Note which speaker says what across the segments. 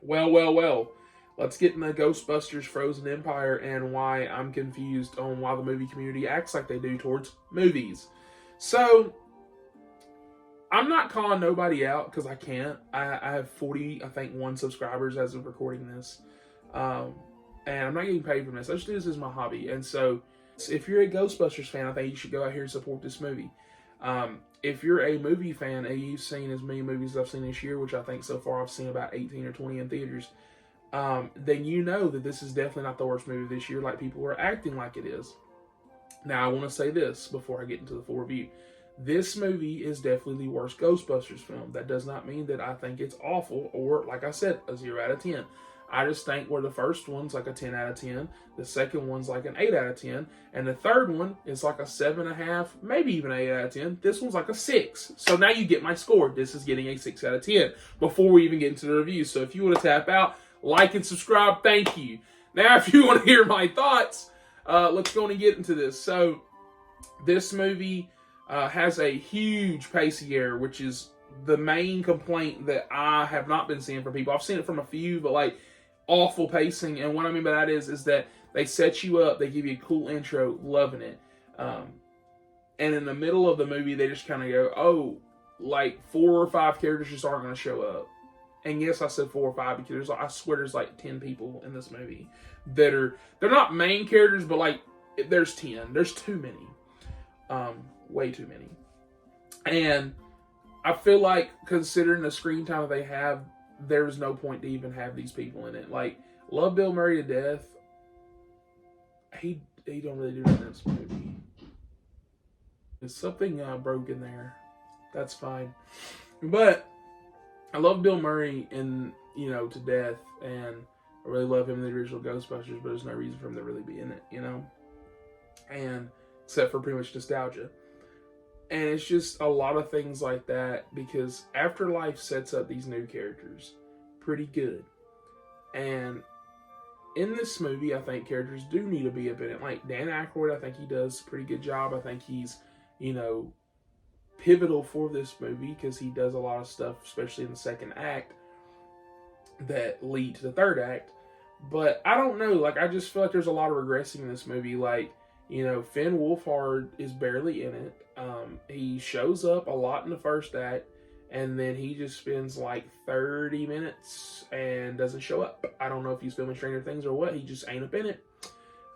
Speaker 1: Well. Let's get into Ghostbusters Frozen Empire and why I'm confused on why the movie community acts like they do towards movies. So, I'm not calling nobody out because I can't. I have 40, I think, 1 subscribers as of recording this. And I'm not getting paid from this. I just do this as my hobby. And so, if you're a Ghostbusters fan, I think you should go out here and support this movie. If you're a movie fan and you've seen as many movies as I've seen this year, which I think so far I've seen about 18 or 20 in theaters, then you know that this is definitely not the worst movie this year like people are acting like it is. Now, I want to say this before I get into the full review. This movie is definitely the worst Ghostbusters film. That does not mean that I think it's awful or, like I said, a 0 out of 10. I just think where the first one's like a 10 out of 10, the second one's like an 8 out of 10, and the third one is like a 7.5, maybe even 8 out of 10. This one's like a 6. So now you get my score. This is getting a 6 out of 10 before we even get into the review. So if you want to tap out, like and subscribe, thank you. Now, if you want to hear my thoughts, let's go and get into this. So, this movie has a huge pacing error, which is the main complaint that I have not been seeing from people. I've seen it from a few, but like awful pacing. And what I mean by that is that they set you up, they give you a cool intro, loving it. And in the middle of the movie, they just kind of go, oh, like 4 or 5 characters just aren't going to show up. And yes, I said 4 or 5 because I swear there's like 10 people in this movie they're not main characters, but like there's 10. There's too many. Way too many. And I feel like considering the screen time that they have, there's no point to even have these people in it. Like, love Bill Murray to death. He don't really do that in this movie. There's something broken there. That's fine. But I love Bill Murray to death, and I really love him in the original Ghostbusters, but there's no reason for him to really be in it, and except for pretty much nostalgia. And it's just a lot of things like that because Afterlife sets up these new characters pretty good. And in this movie, I think characters do need to be a bit. Like Dan Aykroyd, I think he does a pretty good job. I think he's, pivotal for this movie because he does a lot of stuff, especially in the second act, that lead to the third act. But I don't know, like I just feel like there's a lot of regressing in this movie. Like, Finn Wolfhard is barely in it. He shows up a lot in the first act, and then he just spends like 30 minutes and doesn't show up. I don't know if he's filming Stranger Things or what. He just ain't up in it.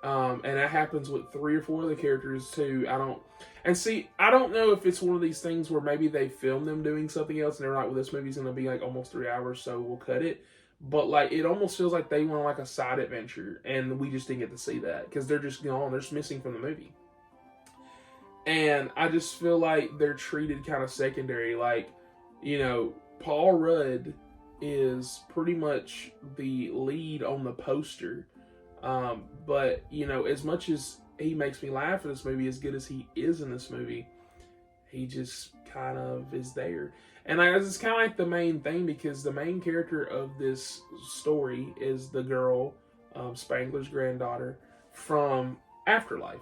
Speaker 1: And that happens with 3 or 4 other characters too. I don't know if it's one of these things where maybe they filmed them doing something else and they're like, well, this movie's going to be like almost 3 hours, so we'll cut it. But like, it almost feels like they went like a side adventure and we just didn't get to see that because they're just gone. They're just missing from the movie. And I just feel like they're treated kind of secondary. Like, Paul Rudd is pretty much the lead on the poster. But, as much as he makes me laugh in this movie, as good as he is in this movie, he just kind of is there. And it's kind of like the main thing because the main character of this story is the girl, Spangler's granddaughter, from Afterlife.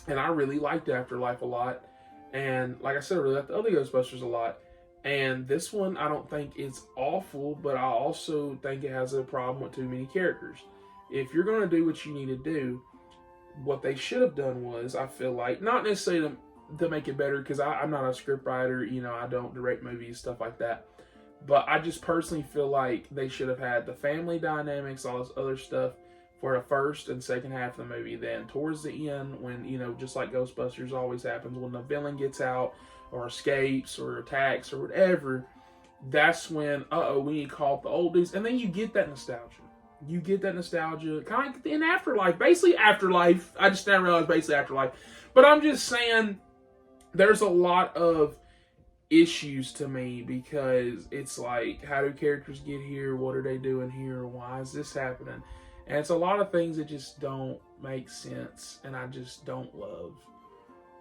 Speaker 1: And I really liked Afterlife a lot. And like I said, I really liked the other Ghostbusters a lot. And this one, I don't think it's awful, but I also think it has a problem with too many characters. If you're going to do what you need to do, what they should have done was, I feel like, not necessarily to make it better, because I'm not a script writer, I don't direct movies, stuff like that. But I just personally feel like they should have had the family dynamics, all this other stuff, for the first and second half of the movie. Then towards the end, when, just like Ghostbusters always happens, when the villain gets out, or escapes, or attacks, or whatever, that's when, we need to call up the old dudes. And then you get that nostalgia. Kind of like in Afterlife. Basically Afterlife. I just now realized basically Afterlife. But I'm just saying, there's a lot of issues to me because it's like, how do characters get here? What are they doing here? Why is this happening? And it's a lot of things that just don't make sense and I just don't love.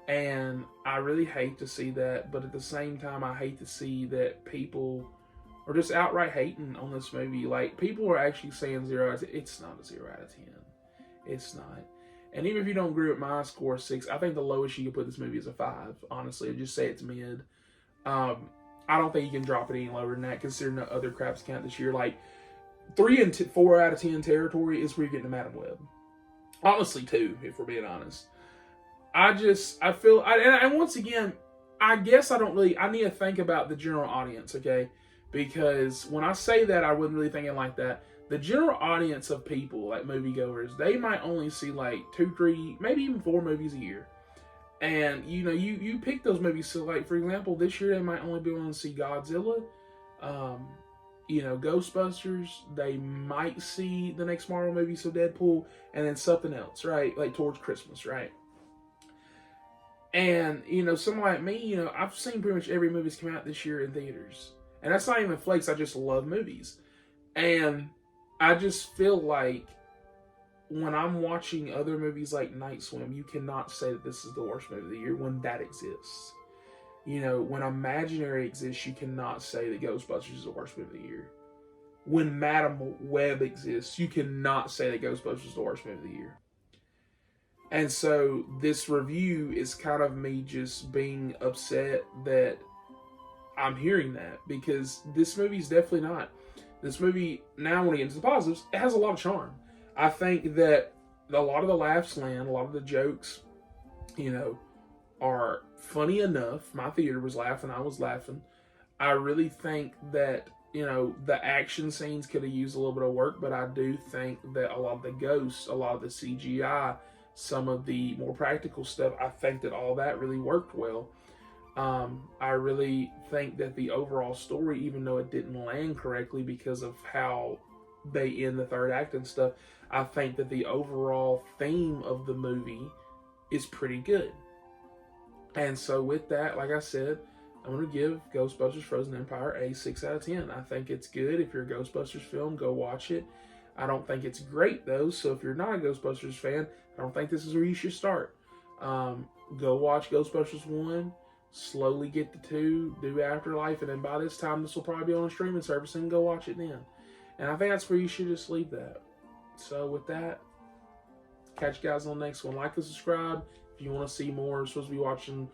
Speaker 1: And I really hate to see that, but at the same time, I hate to see that people are just outright hating on this movie. Like, people are actually saying 0 out of 10. It's not a 0 out of 10. It's not. And even if you don't agree with my score 6, I think the lowest you can put this movie is a 5. Honestly, I'd just say it's mid. I don't think you can drop it any lower than that, considering the other craps count this year. Like, 3 and 4 out of 10 territory is where you're getting to Madam Web. Honestly, 2, if we're being honest. I feel, and once again, I guess I need to think about the general audience, okay? Because when I say that, I wasn't really thinking like that. The general audience of people, like moviegoers, they might only see like 2, 3, maybe even 4 movies a year. And, you pick those movies. So, like, for example, this year they might only be able to see Godzilla, Ghostbusters. They might see the next Marvel movie, so Deadpool, and then something else, right? Like, towards Christmas, right? And, someone like me, I've seen pretty much every movie that's come out this year in theaters. And that's not even flex, I just love movies. And I just feel like when I'm watching other movies like Night Swim, you cannot say that this is the worst movie of the year when that exists. When Imaginary exists, you cannot say that Ghostbusters is the worst movie of the year. When Madam Web exists, you cannot say that Ghostbusters is the worst movie of the year. And so this review is kind of me just being upset that I'm hearing that, because this movie's definitely not. This movie, now when we get into the positives, it has a lot of charm. I think that a lot of the laughs land, a lot of the jokes, are funny enough. My theater was laughing, I was laughing. I really think that, the action scenes could have used a little bit of work, but I do think that a lot of the ghosts, a lot of the CGI, some of the more practical stuff, I think that all that really worked well. I really think that the overall story, even though it didn't land correctly because of how they end the third act and stuff, I think that the overall theme of the movie is pretty good. And so with that, like I said, I'm going to give Ghostbusters Frozen Empire a 6 out of 10. I think it's good. If you're a Ghostbusters film, go watch it. I don't think it's great, though, so if you're not a Ghostbusters fan, I don't think this is where you should start. Go watch Ghostbusters 1, slowly get to 2, do Afterlife, and then by this time, this will probably be on a streaming service, and go watch it then. And I think that's where you should just leave that. So with that, catch you guys on the next one. Like and subscribe if you want to see more. We're supposed to be watching,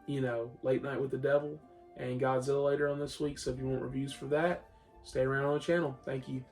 Speaker 1: Late Night with the Devil and Godzilla later on this week, so if you want reviews for that, stay around on the channel. Thank you.